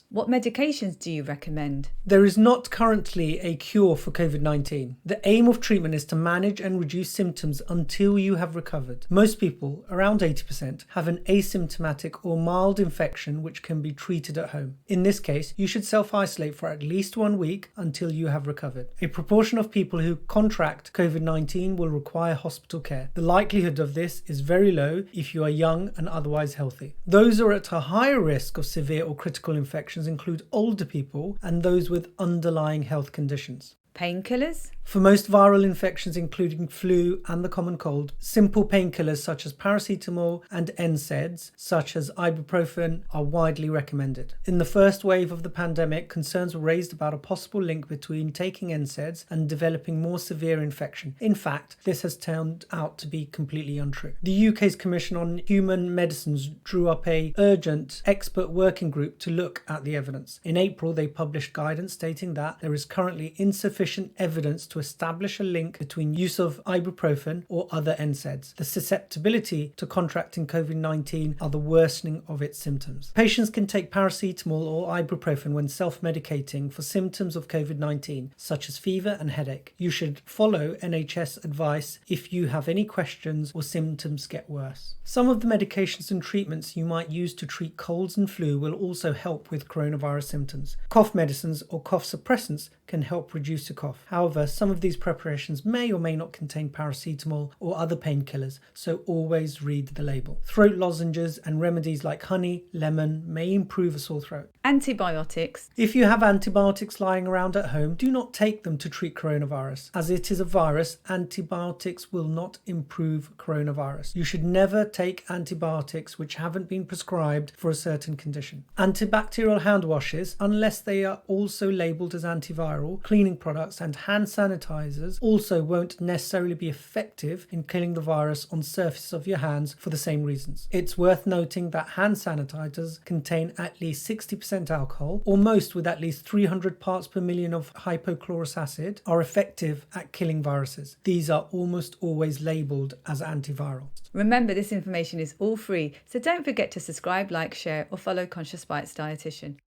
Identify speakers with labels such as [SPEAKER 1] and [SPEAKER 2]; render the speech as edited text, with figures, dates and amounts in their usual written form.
[SPEAKER 1] What medications do you recommend?
[SPEAKER 2] There is not currently a cure for COVID-19. The aim of treatment is to manage and reduce symptoms until you have recovered. Most people, around 80%, have an asymptomatic or mild infection which can be treated at home. In this case, you should self-isolate for at least 1 week until you have recovered. A proportion of people who contract COVID-19 will require hospital care. The likelihood of this is very low if you are young and otherwise healthy. Those who are at a higher risk of severe or critical infections include older people and those with underlying health conditions.
[SPEAKER 1] Painkillers?
[SPEAKER 2] For most viral infections, including flu and the common cold, simple painkillers such as paracetamol and NSAIDs, such as ibuprofen, are widely recommended. In the first wave of the pandemic, concerns were raised about a possible link between taking NSAIDs and developing more severe infection. In fact, this has turned out to be completely untrue. The UK's Commission on Human Medicines drew up an urgent expert working group to look at the evidence. In April, they published guidance stating that there is currently insufficient evidence to establish a link between use of ibuprofen or other NSAIDs. The susceptibility to contracting COVID-19 are the worsening of its symptoms. Patients can take paracetamol or ibuprofen when self-medicating for symptoms of COVID-19, such as fever and headache. You should follow NHS advice if you have any questions or symptoms get worse. Some of the medications and treatments you might use to treat colds and flu will also help with coronavirus symptoms. Cough medicines or cough suppressants can help reduce the cough. However, some of these preparations may or may not contain paracetamol or other painkillers, so always read the label. Throat lozenges and remedies like honey, lemon may improve a sore throat.
[SPEAKER 1] Antibiotics?
[SPEAKER 2] If you have antibiotics lying around at home, do not take them to treat coronavirus. As it is a virus, antibiotics will not improve coronavirus. You should never take antibiotics which haven't been prescribed for a certain condition. Antibacterial hand washes, unless they are also labelled as antiviral, cleaning products and hand sanitizers also won't necessarily be effective in killing the virus on surfaces of your hands for the same reasons. It's worth noting that hand sanitizers contain at least 60% alcohol, or most with at least 300 parts per million of hypochlorous acid, are effective at killing viruses. These are almost always labelled as antiviral.
[SPEAKER 1] Remember, this information is all free, so don't forget to subscribe, like, share, or follow Conscious Bites Dietitian.